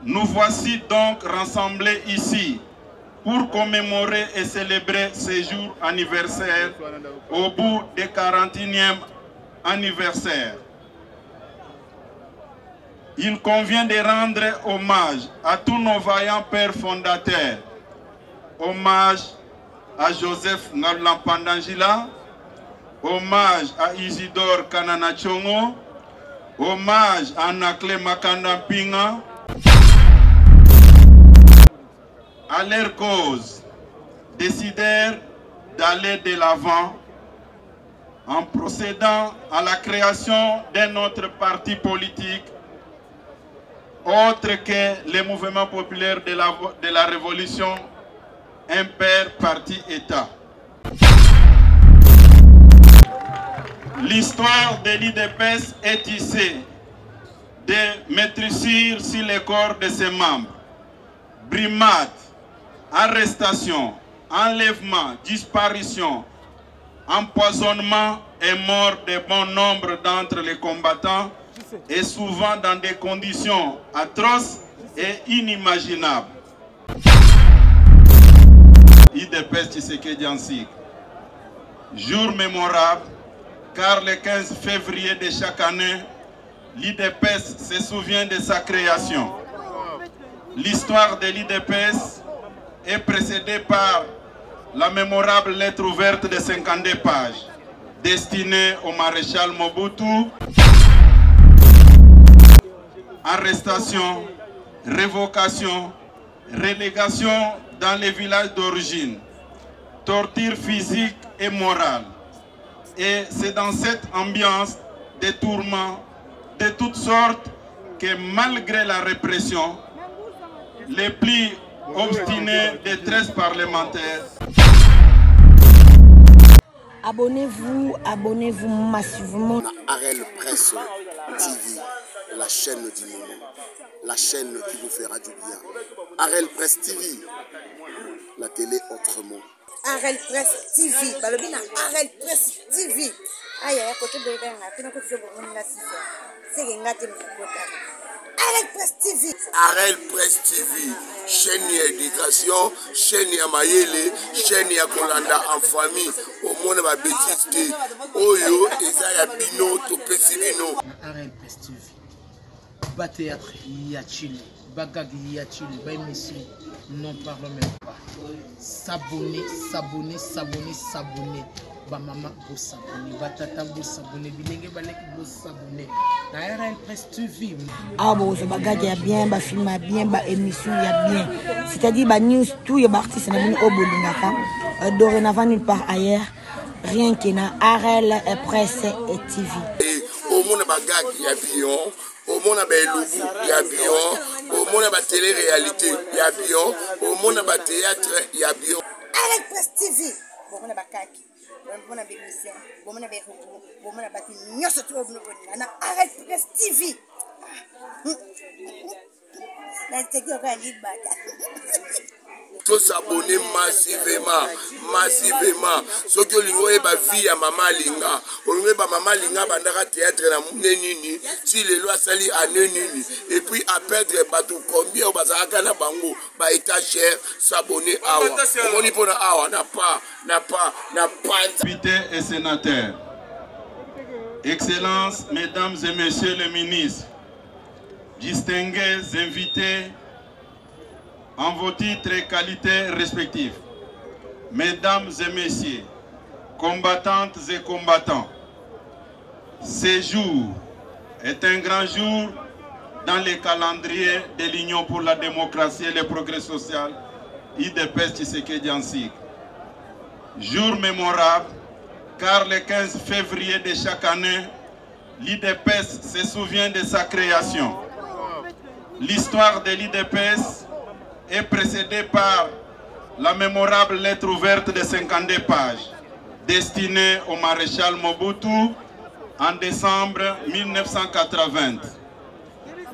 Nous voici donc rassemblés ici pour commémorer et célébrer ce jour anniversaire au bout du 41e anniversaire. Il convient de rendre hommage à tous nos vaillants pères fondateurs. Hommage à Joseph Ngalampandangila, hommage à Isidore Kananachongo, hommage à Nakle Makandampinga. À leur cause, décidèrent d'aller de l'avant en procédant à la création d'un autre parti politique autre que les mouvements populaires de la Révolution, un père parti-État. L'histoire de l'IDPS est tissée de maîtrisir sur les corps de ses membres. Brimades, arrestation, enlèvement, disparition, empoisonnement et mort de bon nombre d'entre les combattants et souvent dans des conditions atroces et inimaginables. IDPS Tshisekedi Ansik. Jour mémorable, car le 15 février de chaque année, l'IDPS se souvient de sa création. L'histoire de l'IDPS est précédée par la mémorable lettre ouverte de 52 pages, destinée au maréchal Mobutu. Arrestation, révocation, relégation dans les villages d'origine, torture physique et morale. Et c'est dans cette ambiance de tourments de toutes sortes que malgré la répression, les plis obstinés des 13 parlementaires. Abonnez-vous massivement. Arel Presse TV, la chaîne du moment, la chaîne qui vous fera du bien. Arel Presse TV, la télé autrement. Arel Presse TV, balobina Arel Presse TV. Aïe, à côté de Arel Presse TV. Arel Presse TV, chaîne d'éducation, chaîne ya mayele, chaîne ya kolanda en famille. Au monde ma bêtise, oyo eza ya bino to pesi bino. Arel Presse TV. Ba théâtre Yachili, Bagag Yachili, ba émission, n'en parlons même pas. S'abonner. Ba maman pour s'abonner, ba tata pour s'abonner, bilenge balek pour s'abonner. Arel Presse TV. Ah bon, ce bagage est bien, ba film est bien, ba émission est bien. C'est-à-dire ba news tout est artiste na bino obolingaka. Dorénavant nulle part ailleurs, rien que na Arel Presse TV. Au monde bagag ya bien. Au monde a il y a bien, au monde a télé-réalité, il y a bien, au monde a théâtre, il y a bien. Arel Presse TV. Bon, on a bakaki, bon, on a bémission, bon, on a béroukou, bon, on a bâti, nous sommes tous on a Arel Presse TV. La télé, on va aller battre. Tous s'abonner massivement. Ce que l'on voit ba vie à maman linga, on voit ba maman linga bandara théâtre na nenini, si les lois sali à nenini, et puis à perdre bateau combien au bazaka na bango, ba état cher, s'abonner awa. On y pour awa, n'a pas. Députés et sénateurs, Excellences, Mesdames et Messieurs les ministres, distingués invités, en vos titres et qualités respectifs, Mesdames et Messieurs, combattantes et combattants, ce jour est un grand jour dans le calendrier de l'Union pour la démocratie et le progrès social, IDPS Tshisekedi Ansik. Jour mémorable, car le 15 février de chaque année, l'IDPS se souvient de sa création. L'histoire de l'IDPS est précédée par la mémorable lettre ouverte de 52 pages, destinée au maréchal Mobutu en décembre 1980.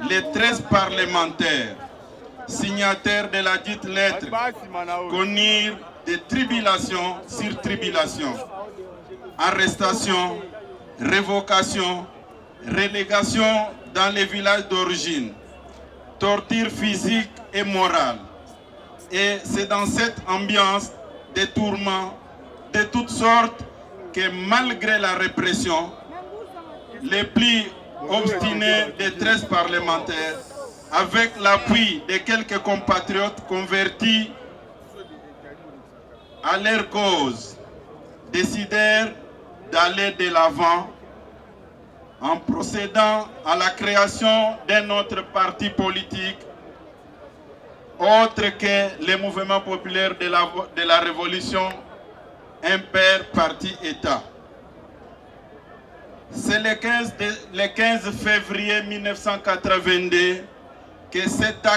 Les 13 parlementaires signataires de la dite lettre connurent des tribulations sur tribulations, arrestations, révocations, relégation dans les villages d'origine, torture physique et morale. Et c'est dans cette ambiance de tourments de toutes sortes que malgré la répression, les plus obstinés des 13 parlementaires, avec l'appui de quelques compatriotes convertis à leur cause, décidèrent d'aller de l'avant en procédant à la création d'un autre parti politique autre que le mouvement populaire de la Révolution, un père parti-État. C'est le 15 février 1982 que cet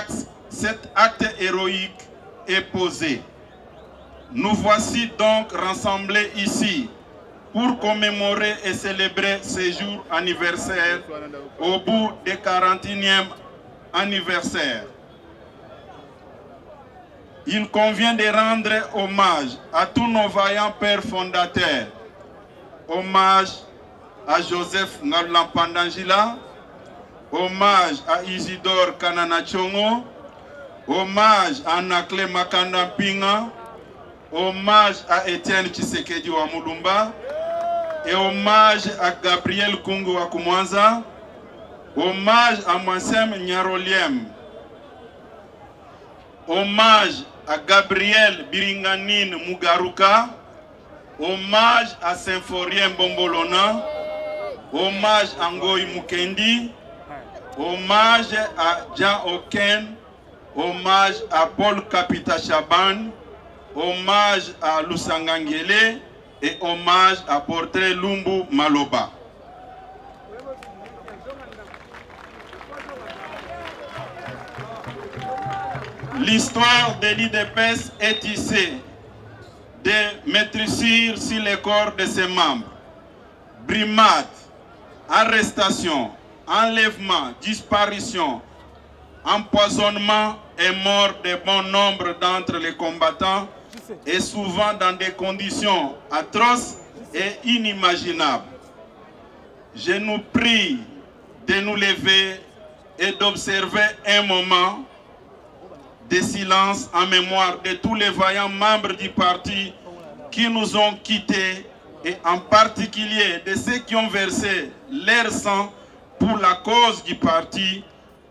acte héroïque est posé. Nous voici donc rassemblés ici pour commémorer et célébrer ce jour anniversaire au bout du 41e anniversaire. Il convient de rendre hommage à tous nos vaillants pères fondateurs. Hommage à Joseph Ngalampandangila, hommage à Isidore Kananachongo, hommage à Nakle Makandampinga, hommage à Étienne Tshisekedi wa Mulumba et hommage à Gabriel Kungu wa Kumwanza, hommage à Mansem Nyaroliem, hommage à Gabriel Biringanine Mugaruka, hommage à Symphorien Bombolona, hommage à Ngoy Mukendi, hommage à Jean Oken, hommage à Paul Kapita Chaban, hommage à Lusangangele et hommage à Portrait Lumbu Maloba. L'histoire de l'IDPS est tissée de maîtrisures sur les corps de ses membres. Brimades, arrestations, enlèvements, disparitions, empoisonnement et mort de bon nombre d'entre les combattants et souvent dans des conditions atroces et inimaginables. Je nous prie de nous lever et d'observer un moment de silence en mémoire de tous les vaillants membres du parti qui nous ont quittés et en particulier de ceux qui ont versé leur sang pour la cause du parti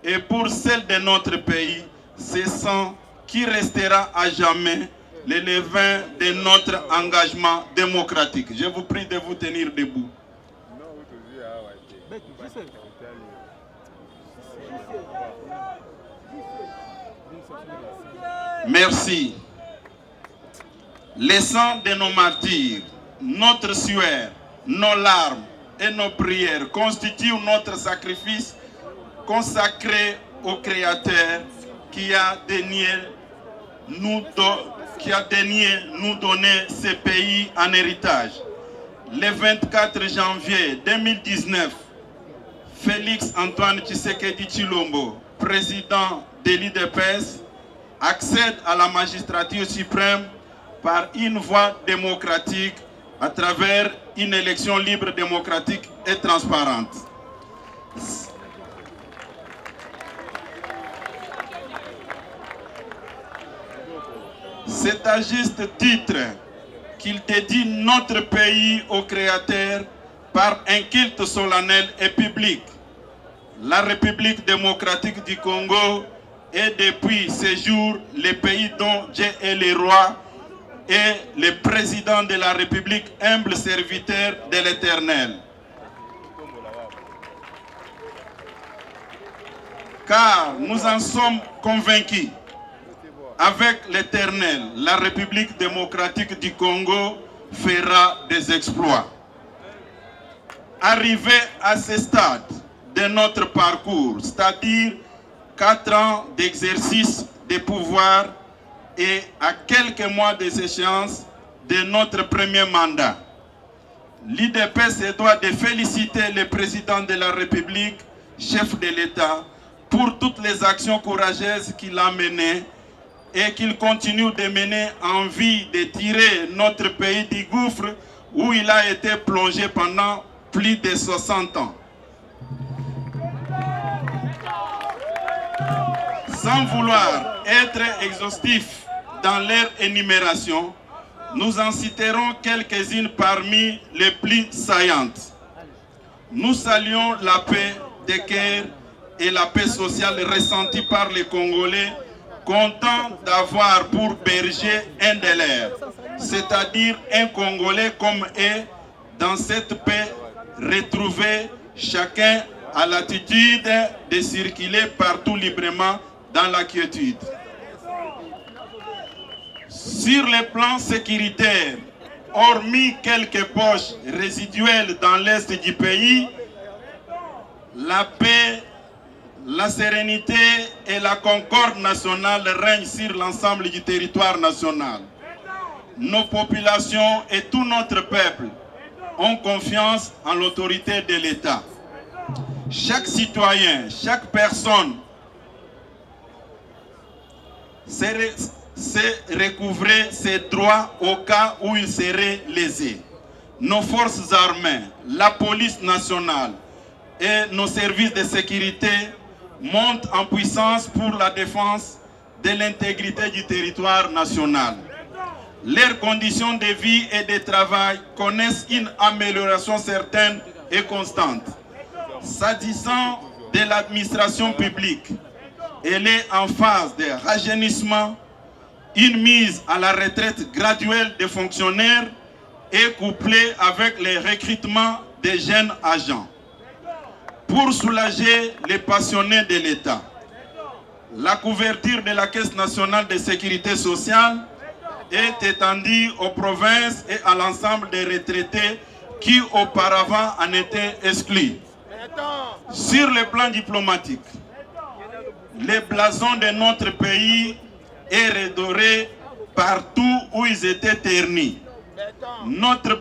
et pour celle de notre pays, ce sang qui restera à jamais le levain de notre engagement démocratique. Je vous prie de vous tenir debout. Merci. Le sang de nos martyrs, notre sueur, nos larmes et nos prières constituent notre sacrifice consacré au Créateur qui a daigné nous donner ce pays en héritage. Le 24 janvier 2019, Félix Antoine Tshisekedi Tshilombo, président de l'IDPS, accède à la magistrature suprême par une voie démocratique à travers une élection libre, démocratique et transparente. C'est à juste titre qu'il dédie notre pays au Créateur par un culte solennel et public. La République démocratique du Congo est depuis ce jour le pays dont Dieu est le roi et le président de la République, humble serviteur de l'Éternel. Car nous en sommes convaincus, avec l'Éternel, la République démocratique du Congo fera des exploits. Arrivé à ce stade de notre parcours, c'est-à-dire 4 ans d'exercice de pouvoir et à quelques mois des échéances de notre premier mandat, l'IDPS se doit de féliciter le président de la République, chef de l'État, pour toutes les actions courageuses qu'il a menées et qu'il continue de mener en vue de tirer notre pays du gouffre où il a été plongé pendant plus de 60 ans. Sans vouloir être exhaustifs dans leur énumération, nous en citerons quelques-unes parmi les plus saillantes. Nous saluons la paix des cœurs et la paix sociale ressentie par les Congolais, contents d'avoir pour berger un de leurs, c'est-à-dire un Congolais comme eux, dans cette paix retrouvée, chacun a l'attitude de circuler partout librement dans la quiétude. Sur le plan sécuritaire, hormis quelques poches résiduelles dans l'est du pays, la paix, la sérénité et la concorde nationale règnent sur l'ensemble du territoire national. Nos populations et tout notre peuple ont confiance en l'autorité de l'État. Chaque citoyen, chaque personne sait recouvrer ses droits au cas où il serait lésé. Nos forces armées, la police nationale et nos services de sécurité montent en puissance pour la défense de l'intégrité du territoire national. Leurs conditions de vie et de travail connaissent une amélioration certaine et constante. S'agissant de l'administration publique, elle est en phase de rajeunissement. Une mise à la retraite graduelle des fonctionnaires est couplée avec le recrutement des jeunes agents. Pour soulager les passionnés de l'État, la couverture de la Caisse nationale de sécurité sociale est étendue aux provinces et à l'ensemble des retraités qui auparavant en étaient exclus. Sur le plan diplomatique, les blasons de notre pays est redoré partout où ils étaient ternis. Notre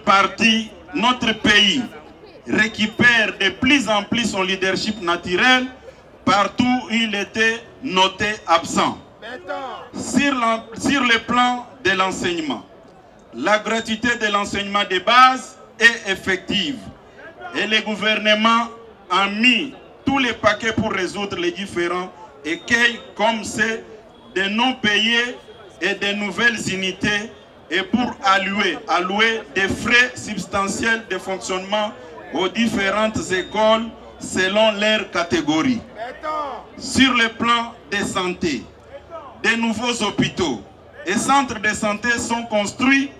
pays récupère de plus en plus son leadership naturel partout où il était noté absent. Sur le plan de l'enseignement, la gratuité de l'enseignement de base est effective et le gouvernement a mis tous les paquets pour résoudre les différents écueils comme c'est de non-payés et de nouvelles unités et pour allouer des frais substantiels de fonctionnement aux différentes écoles selon leurs catégories. Sur le plan de santé, de nouveaux hôpitaux et centres de santé sont construits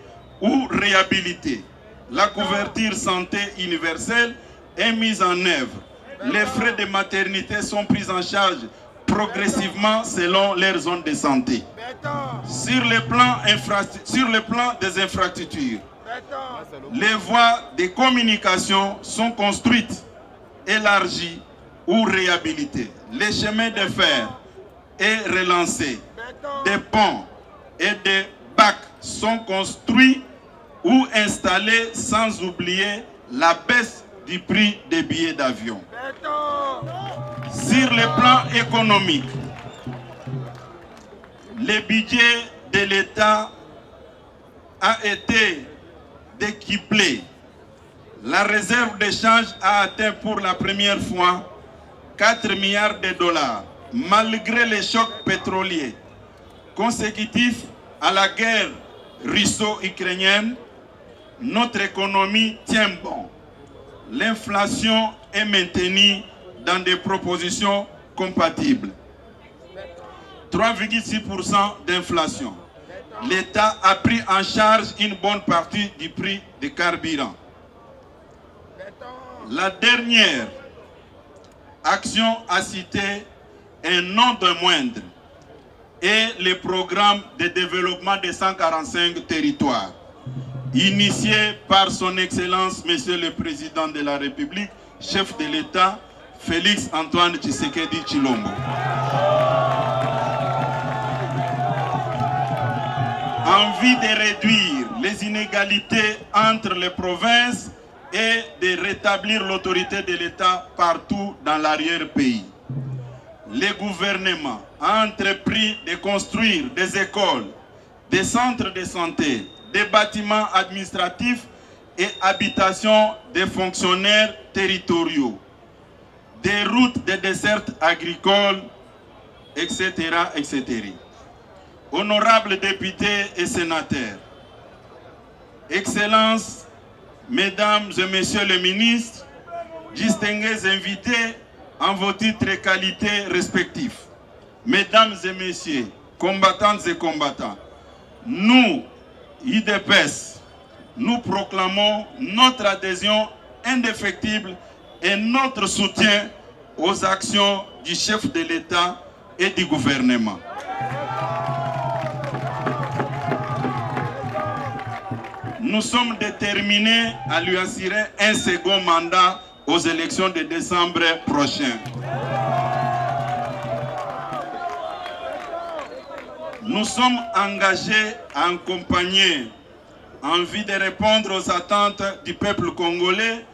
ou réhabilités. La couverture santé universelle est mise en œuvre. Les frais de maternité sont pris en charge progressivement selon leurs zones de santé. Sur le plan des infrastructures, les voies de communication sont construites, élargies ou réhabilitées. Les chemins de fer sont relancés. Des ponts et des bacs sont construits ou installés, sans oublier la baisse du prix des billets d'avion. Sur le plan économique, le budget de l'État a été décuplé. La réserve d'échange a atteint pour la première fois 4 milliards de dollars, malgré les chocs pétroliers consécutifs à la guerre russo-ukrainienne. Notre économie tient bon. L'inflation est maintenue dans des propositions compatibles. 3,6% d'inflation. L'État a pris en charge une bonne partie du prix des carburants. La dernière action à citer, un nom de moindre, est le programme de développement des 145 territoires, initié par son Excellence, Monsieur le Président de la République, chef de l'État, Félix Antoine Tshisekedi Tshilombo. En vue de réduire les inégalités entre les provinces et de rétablir l'autorité de l'État partout dans l'arrière-pays, le gouvernement a entrepris de construire des écoles, des centres de santé, des bâtiments administratifs et habitations des fonctionnaires territoriaux, des routes de desserte agricole etc., etc. Honorables députés et sénateurs, Excellences, Mesdames et Messieurs les ministres, distingués invités en vos titres et qualités respectifs, Mesdames et Messieurs, combattantes et combattants, nous, IDPS, nous proclamons notre adhésion indéfectible et notre soutien aux actions du chef de l'État et du gouvernement. Nous sommes déterminés à lui assurer un second mandat aux élections de décembre prochain. Nous sommes engagés à accompagner en vue de répondre aux attentes du peuple congolais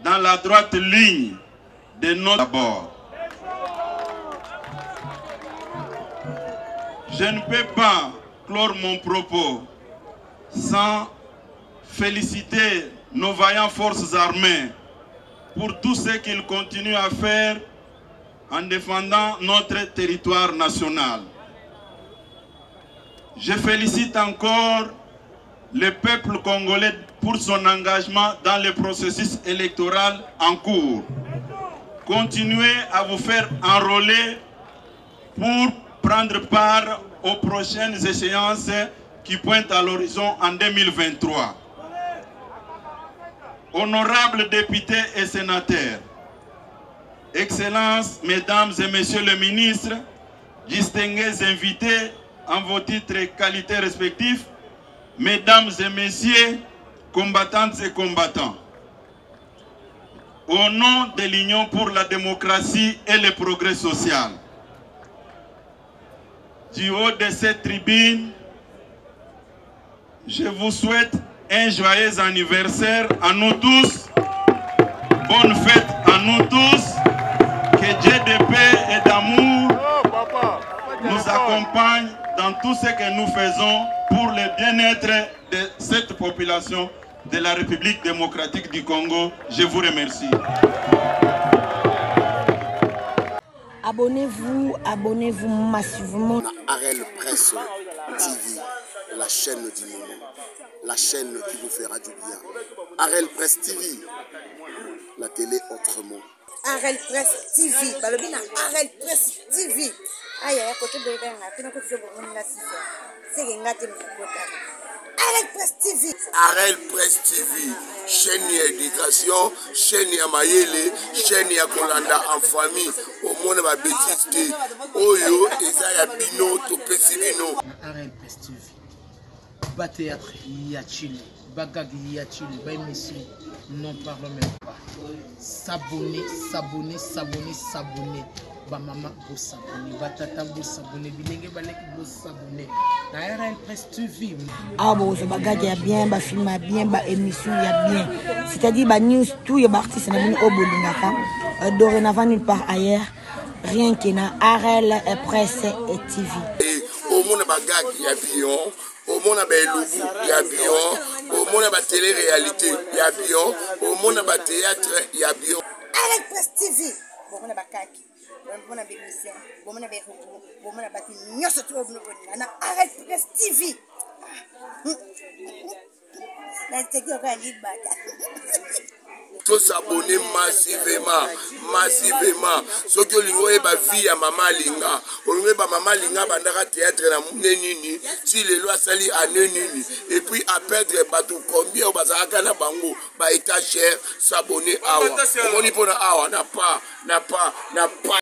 dans la droite ligne de notre abord. Je ne peux pas clore mon propos sans féliciter nos vaillantes forces armées pour tout ce qu'ils continuent à faire en défendant notre territoire national. Je félicite encore le peuple congolais pour son engagement dans le processus électoral en cours. Continuez à vous faire enrôler pour prendre part aux prochaines échéances qui pointent à l'horizon en 2023. Honorables députés et sénateurs, Excellences, Mesdames et Messieurs les ministres, distingués invités en vos titres et qualités respectifs, Mesdames et Messieurs, combattantes et combattants, au nom de l'Union pour la démocratie et le progrès social, du haut de cette tribune, je vous souhaite un joyeux anniversaire à nous tous, bonne fête à nous tous, que Dieu de paix et d'amour nous accompagne dans tout ce que nous faisons pour le bien-être de cette population de la République démocratique du Congo. Je vous remercie. Abonnez-vous massivement. Arel Presse TV, la chaîne du moment, la chaîne qui vous fera du bien. Arel Presse TV, la télé autrement. Arel Presse TV, balobina Arel Presse TV. Aïe, à côté de Arel Presse TV. Arel Presse TV, chaîne d'éducation, chaîne ya mayele, chaîne ya kolanda en famille. Au monde ma bêtise, oyo eza ya bino to pesi bino. Arel Presse TV. Ba théâtre Yachili, Bagag Yachili, ba émission, n'en parlons même pas. S'abonner. Ba maman vous s'abonner, ba tata vous s'abonner, bilenge balek vous s'abonner. Arel Presse TV. Ah bon, ce bagage y a bien, ba film y a bien, ba émission y a bien. C'est-à-dire ba news tout y a artistes na bini obolingaka. Dorénavant nulle part ailleurs, rien que na Arel Presse et TV. Au monde bagag y a bien, au monde ba elubu y a bien, au monde ba télé-réalité y a bien, au monde ba théâtre y a bien. Arel Presse TV. Bon, on a bakaki. Bon, on a des émissions, bon, on a des recours, bon, on a bâti mieux ce tour de on a Arel Presse TV. La technique va aller Tous s'abonner massivement. Ce que l'on est vie à Maman Linga, on est Maman Linga bandara théâtre na munenini, si les lois sali à nenini, et puis à perdre bateau combien au bazaka na bango, ba état cher, s'abonner awa. On y pour awa n'a pas.